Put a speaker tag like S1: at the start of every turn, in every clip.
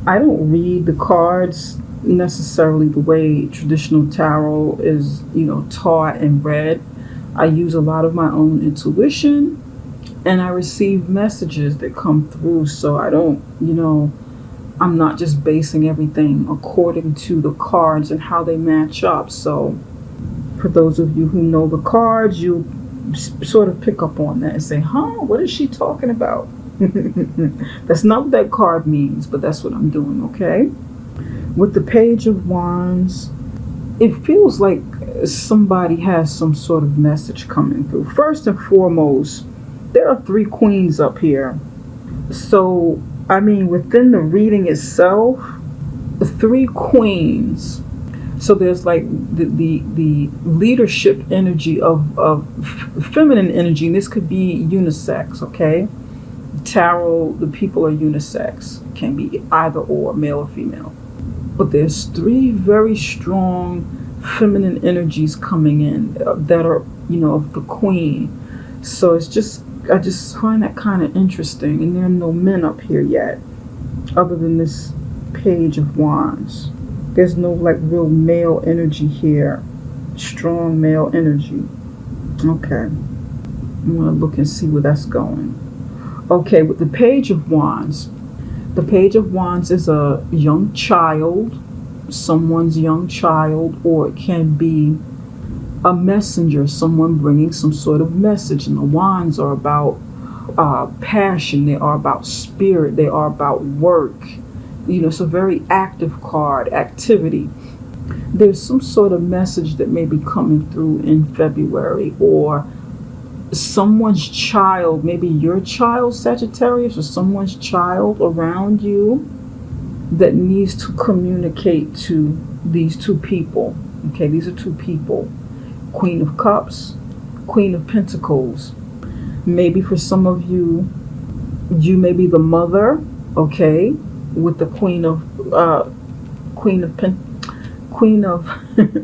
S1: I don't read the cards necessarily the way traditional tarot is, taught and read. I use a lot of my own intuition, and I receive messages that come through. So I don't, I'm not just basing everything according to the cards and how they match up. So for those of you who know the cards, you sort of pick up on that and say, huh, what is she talking about? That's not what that card means, but that's what I'm doing, okay? With the Page of Wands, it feels like somebody has some sort of message coming through. First and foremost, there are 3 queens up here. So, I mean, within the reading itself, the 3 queens. So there's like the leadership energy of feminine energy, and this could be unisex, okay? Tarot, the people are unisex. It can be either or, male or female. But there's 3 very strong feminine energies coming in that are, of the queen. So I just find that kind of interesting. And there are no men up here yet, other than this Page of Wands. There's no like real male energy here, strong male energy. Okay, I'm gonna look and see where that's going. Okay, with the Page of Wands, the Page of Wands is a young child, someone's young child, or it can be a messenger, someone bringing some sort of message. And the wands are about passion, they are about spirit, they are about work. It's a very active card, activity. There's some sort of message that may be coming through in February, or someone's child, maybe your child, Sagittarius, or someone's child around you that needs to communicate to these 2 people. Okay, these are 2 people. Queen of Cups, Queen of Pentacles. Maybe for some of you, you may be the mother, okay, with the Queen of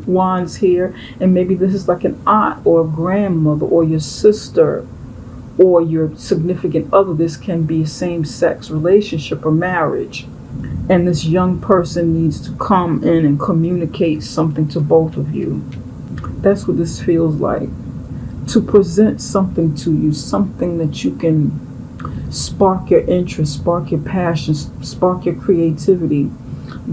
S1: Wands here, and maybe this is like an aunt or a grandmother or your sister or your significant other. This can be a same-sex relationship or marriage, and this young person needs to come in and communicate something to both of you. That's what this feels like. To present something to you, something that you can spark your interest, spark your passion, spark your creativity,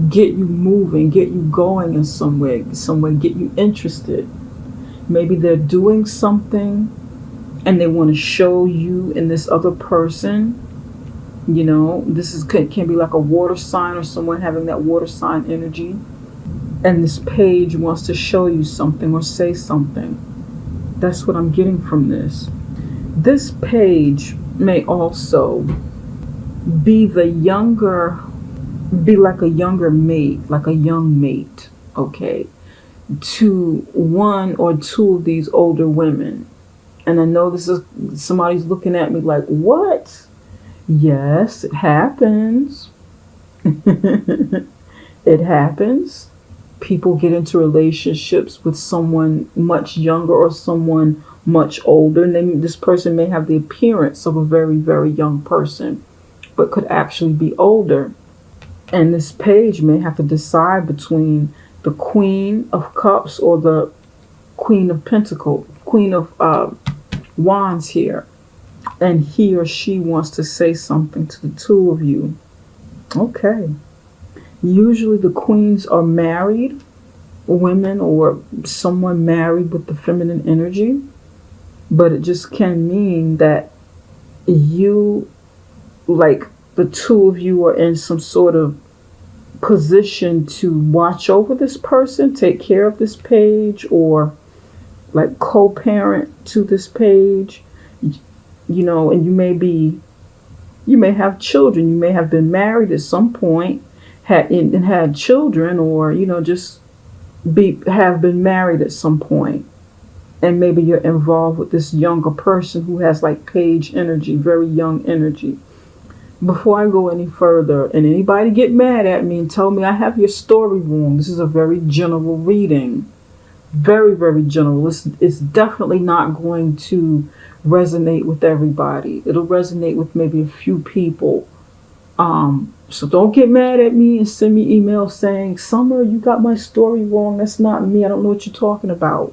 S1: get you moving, get you going in some way, get you interested. Maybe they're doing something and they want to show you and this other person. This can be like a water sign, or someone having that water sign energy. And this page wants to show you something or say something. That's what I'm getting from this. This page may also be like a younger mate, like a young mate, okay, to 1 or 2 of these older women. And I know this is, somebody's looking at me like, what? Yes, it happens. It happens. People get into relationships with someone much younger or someone much older, and this person may have the appearance of a very, very young person, but could actually be older. And this page may have to decide between the Queen of Cups or the Queen of Pentacles, Queen of Wands here. And he or she wants to say something to the 2 of you. Okay. Usually the queens are married women, or someone married with the feminine energy. But it just can mean that you, like the 2 of you, are in some sort of position to watch over this person, take care of this page, or like co-parent to this page. And you may have children, you may have been married at some point, had children, or just have been married at some point, and maybe you're involved with this younger person who has like page energy, very young energy. Before I go any further, and anybody get mad at me and tell me I have your story wrong, this is a very general reading, very, very general. It's definitely not going to resonate with everybody. It'll resonate with maybe a few people. So don't get mad at me and send me emails saying, Summer, you got my story wrong. That's not me. I don't know what you're talking about.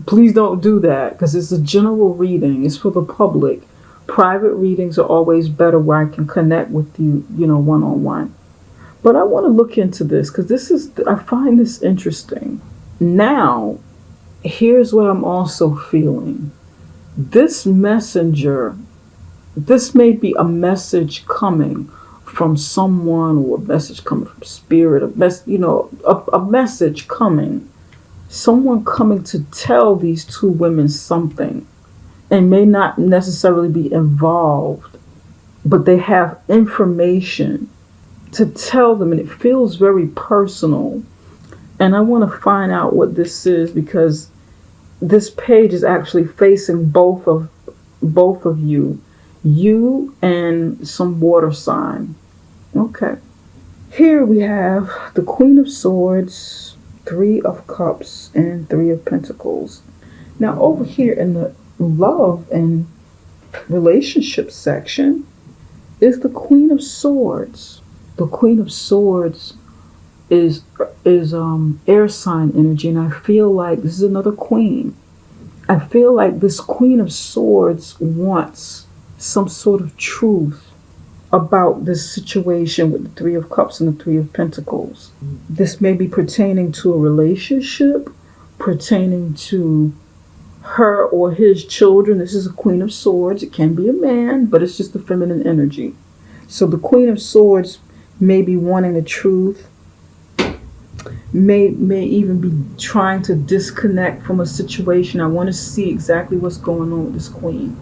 S1: Please don't do that, because it's a general reading. It's for the public. Private readings are always better where I can connect with you, one-on-one. But I want to look into this because I find this interesting. Now, here's what I'm also feeling. This messenger, this may be a message coming from someone, or a message coming from spirit, a message coming. Someone coming to tell these two women something, and may not necessarily be involved, but they have information to tell them, and it feels very personal. And I want to find out what this is, because this page is actually facing both of you and some water sign. Okay. Here we have the Queen of Swords, Three of Cups, and Three of Pentacles. Now over here in the love and relationship section is the Queen of Swords. The Queen of Swords is air sign energy, and I feel like this is another queen. I feel like this Queen of Swords wants some sort of truth about this situation with the Three of Cups and the Three of Pentacles. This may be pertaining to a relationship, pertaining to her or his children. This is a Queen of Swords. It can be a man, but it's just the feminine energy. So the Queen of Swords may be wanting the truth, may even be trying to disconnect from a situation. I want to see exactly what's going on with this queen,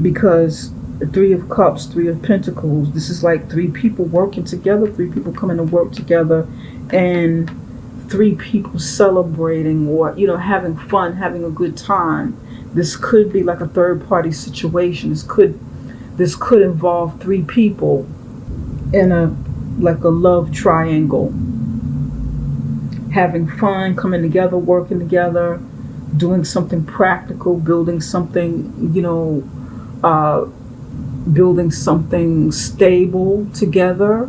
S1: because the Three of Cups, Three of Pentacles, this is like three people working together, three people coming to work together, and three people celebrating, or having fun, having a good time. This could be like a third party situation. This could involve three people in a love triangle, having fun, coming together, working together, doing something practical, building something, building something stable together.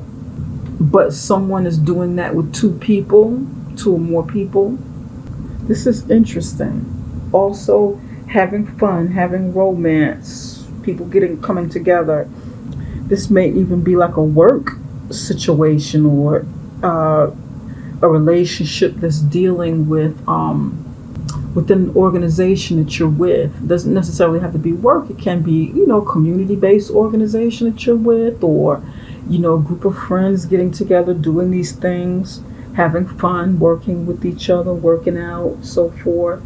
S1: But someone is doing that with two or more people. This is interesting. Also, having fun, having romance, people coming together. This may even be like a work situation, or a relationship that's dealing with within an organization that you're with. It doesn't necessarily have to be work. It can be, community-based organization that you're with, or, a group of friends getting together, doing these things, having fun, working with each other, working out, so forth,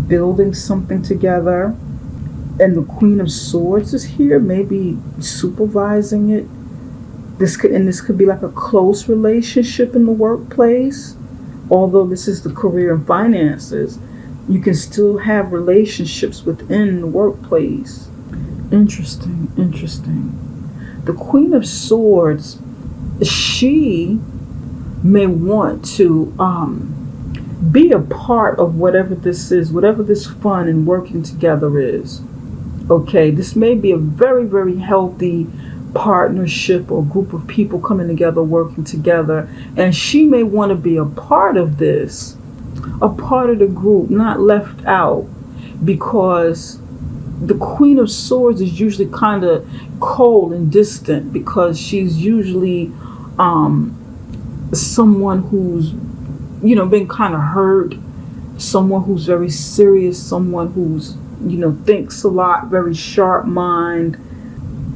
S1: building something together. And the Queen of Swords is here, maybe supervising it. This could be like a close relationship in the workplace. Although this is the career and finances, you can still have relationships within the workplace. Interesting. The Queen of Swords, she may want to be a part of whatever this is, whatever this fun and working together is. Okay, this may be a very, very healthy partnership or group of people coming together, working together, and she may want to be a part of this, a part of the group, not left out, because the Queen of Swords is usually kind of cold and distant, because she's usually someone who's been kind of hurt, someone who's very serious, someone who's thinks a lot, very sharp mind,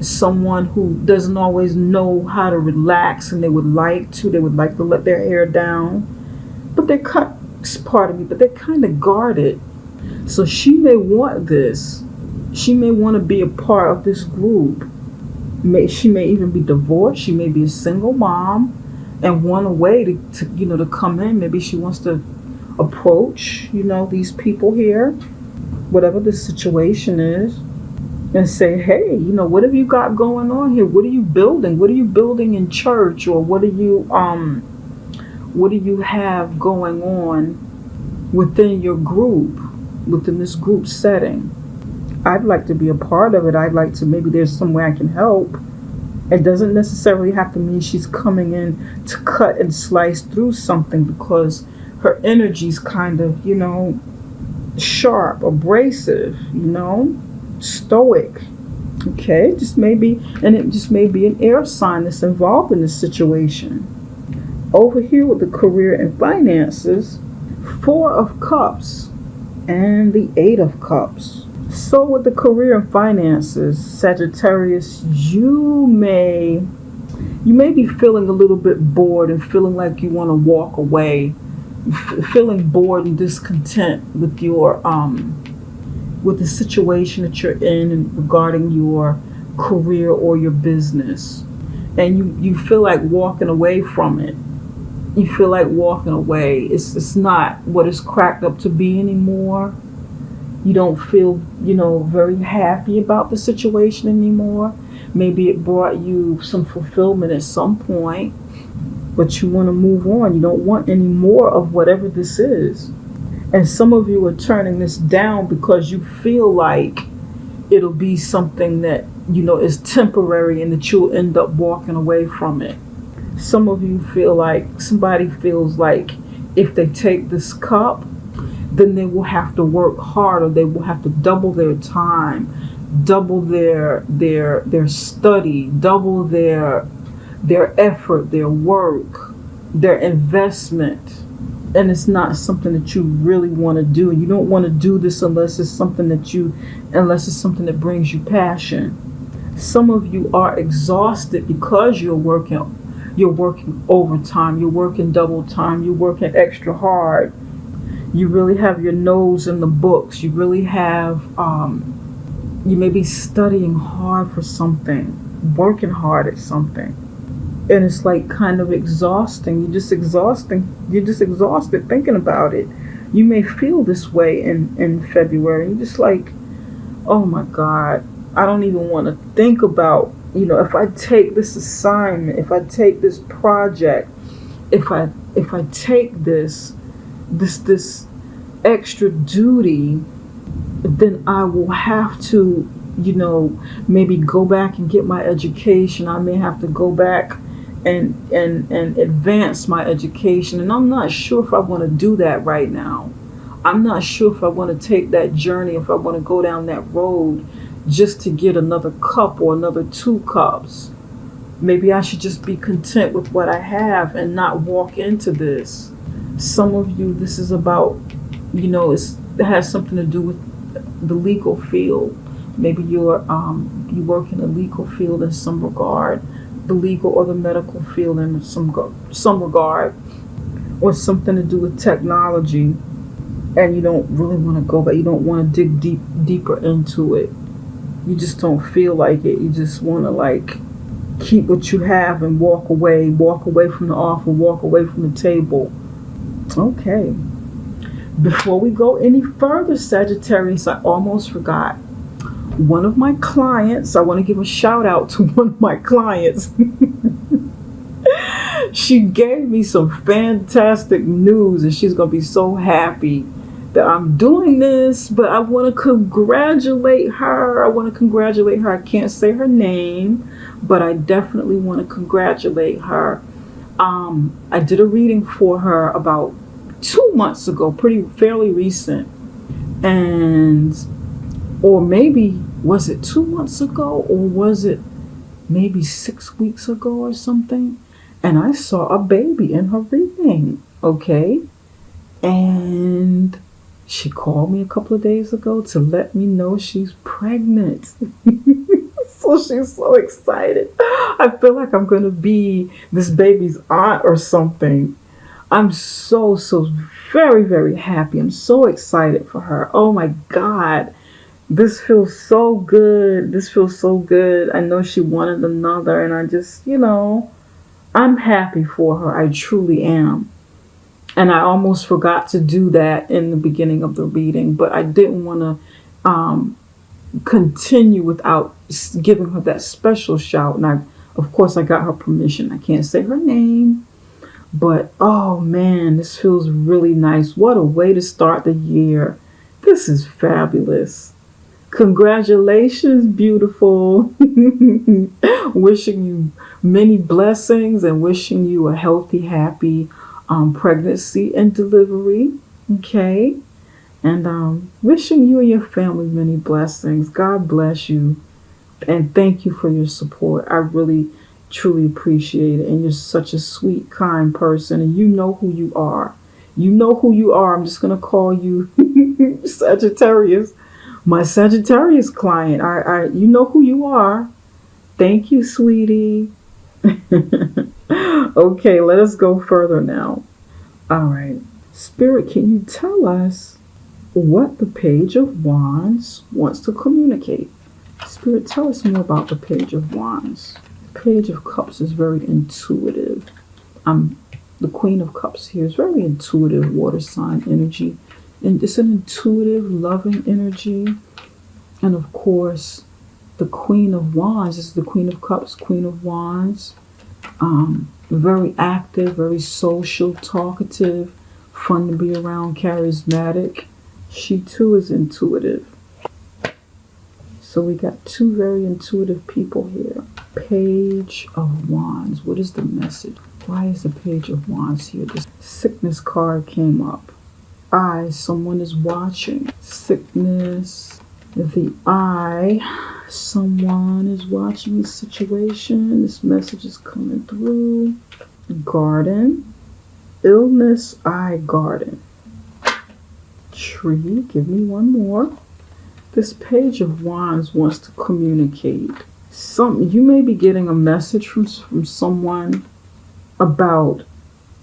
S1: someone who doesn't always know how to relax, and they would like to let their hair down, but they're kind of guarded. So she may want this. She may want to be a part of this group. She may even be divorced. She may be a single mom and want a way to come in. Maybe she wants to approach these people here, whatever the situation is, and say, hey, what have you got going on here? What are you building? What are you building in church? Or what do you have going on within your group, within this group setting? I'd like to be a part of it. I'd like to, maybe there's some way I can help. It doesn't necessarily have to mean she's coming in to cut and slice through something, because her energy's kind of, sharp, abrasive, stoic. Okay, just maybe, and it just may be an air sign that's involved in this situation. Over here with the career and finances, 4 of Cups and the 8 of Cups. So with the career and finances, Sagittarius, you may be feeling a little bit bored and feeling like you want to walk away, feeling bored and discontent with your with the situation that you're in regarding your career or your business, and you feel like walking away from it. You feel like walking away. It's not what it's cracked up to be anymore. You don't feel, very happy about the situation anymore. Maybe it brought you some fulfillment at some point, but you want to move on. You don't want any more of whatever this is. And some of you are turning this down because you feel like it'll be something that, is temporary and that you'll end up walking away from it. Some of you feel like, somebody feels like if they take this cup, then they will have to work harder. They will have to double their time, double their study, double their effort, their work, their investment. And it's not something that you really want to do. You don't want to do this unless it's something that brings you passion. Some of you are exhausted because you're working overtime, you're working double time, you're working extra hard. You really have your nose in the books. You really have, you may be studying hard for something, working hard at something. And it's like kind of exhausting. You're just exhausted thinking about it. You may feel this way in February. You're just like, oh my God, I don't even want to think about, if I take this assignment, if I take this project, if I take this extra duty, then I will have to, maybe go back and get my education. I may have to go back and advance my education. And I'm not sure if I want to do that right now. I'm not sure if I want to take that journey, if I want to go down that road just to get another cup or another 2 cups. Maybe I should just be content with what I have and not walk into this. Some of you, this is about, it has something to do with the legal field. Maybe you work in the legal field in some regard, the legal or the medical field in some regard, or something to do with technology, and you don't really want to go back. You don't want to dig deeper into it. You just don't feel like it. You just want to keep what you have and walk away from the offer, walk away from the table. Okay. Before we go any further, Sagittarius, I almost forgot. One of my clients, I want to give a shout out to one of my clients. She gave me some fantastic news, and she's going to be so happy that I'm doing this, but I want to congratulate her. I can't say her name, but I definitely want to congratulate her. I did a reading for her about 2 months ago, fairly recent. Or maybe, was it 2 months ago, or was it maybe 6 weeks ago or something? And I saw a baby in her reading, okay? And she called me a couple of days ago to let me know she's pregnant. So she's so excited. I feel like I'm going to be this baby's aunt or something. I'm so very, very happy. I'm so excited for her. Oh my God. This feels so good. I know she wanted another, and I just, I'm happy for her. I truly am. And I almost forgot to do that in the beginning of the reading, but I didn't want to continue without giving her that special shout. And of course, I got her permission. I can't say her name, but oh man, this feels really nice. What a way to start the year. This is fabulous. Congratulations, beautiful. Wishing you many blessings and wishing you a healthy, happy pregnancy and delivery. Okay. And wishing you and your family many blessings. God bless you. And thank you for your support. I really, truly appreciate it. And you're such a sweet, kind person. And you know who you are. You know who you are. I'm just going to call you Sagittarius. My Sagittarius client. You know who you are. Thank you, sweetie. Okay, let us go further now. All right. Spirit, can you tell us what the Page of Wands wants to communicate? Spirit, tell us more about the Page of Wands. The Page of Cups is very intuitive. The Queen of Cups here is very intuitive, water sign energy. And it's an intuitive, loving energy. And of course, the Queen of Wands is the Queen of Cups, Queen of Wands. Very active, very social, talkative, fun to be around, charismatic. She too is intuitive. So we got two very intuitive people here. Page of Wands. What is the message? Why is the Page of Wands here? This sickness card came up. Someone is watching. Sickness. The someone is watching the situation. This message is coming through. Garden. Illness, garden. Tree. Give me one more. This Page of Wands wants to communicate. You may be getting a message from someone about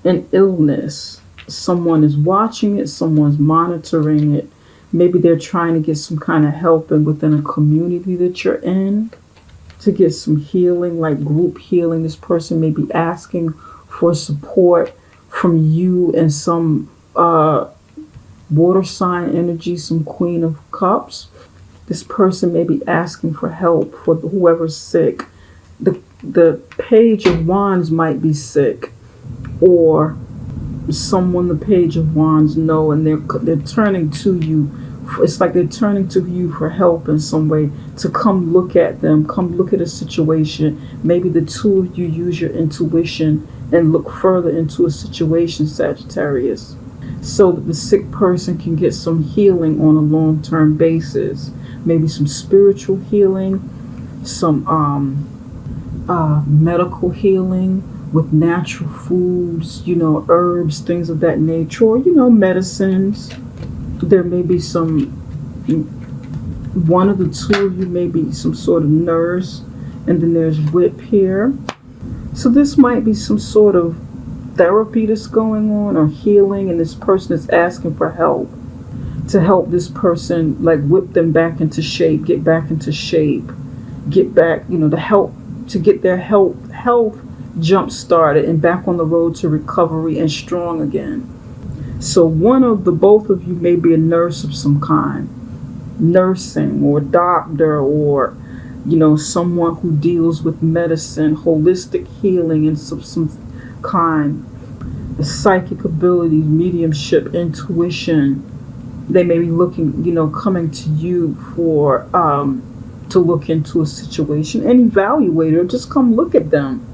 S1: an illness. Someone is watching it, someone's monitoring it. Maybe they're trying to get some kind of help within a community that you're in to get some healing, like group healing. This person may be asking for support from you and some water sign energy, some Queen of Cups. This person may be asking for help for whoever's sick. The Page of Wands might be sick, or someone the Page of Wands know, and they're turning to you. It's like they're turning to you for help in some way, to come look at them, come look at a situation. Maybe the two of you use your intuition and look further into a situation, Sagittarius, so that the sick person can get some healing on a long-term basis. Maybe some spiritual healing, some medical healing with natural foods, herbs, things of that nature, or, medicines. There may be one of the two of you may be some sort of nurse, and then there's whip here. So this might be some sort of therapy that's going on, or healing, and this person is asking for help, to help this person, like whip them back into shape, get back, to help, to get their health jump started and back on the road to recovery and strong again. So both of you may be a nurse of some kind, nursing or doctor, or someone who deals with medicine, holistic healing and some kind, psychic abilities, mediumship, intuition. They may be looking, coming to you for to look into a situation and evaluate it, or just come look at them.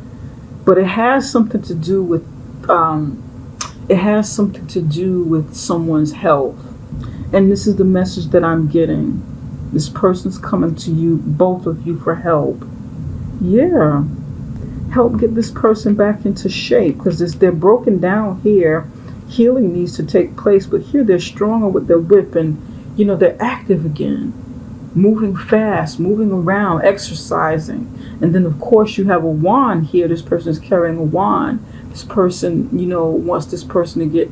S1: But it has something to do with someone's health. And this is the message that I'm getting. This person's coming to you, both of you, for help. Yeah. Help get this person back into shape, because they're broken down here. Healing needs to take place, but here they're stronger with their whip, and they're active again, moving fast, moving around, exercising. And then of course you have a wand here. This person is carrying a wand. This person, wants this person to get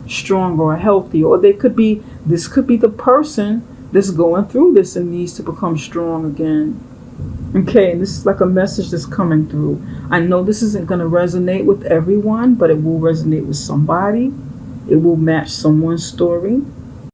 S1: stronger or healthy, or this could be the person that's going through this and needs to become strong again. Okay, and this is like a message that's coming through. I know this isn't going to resonate with everyone, but it will resonate with somebody. It will match someone's story.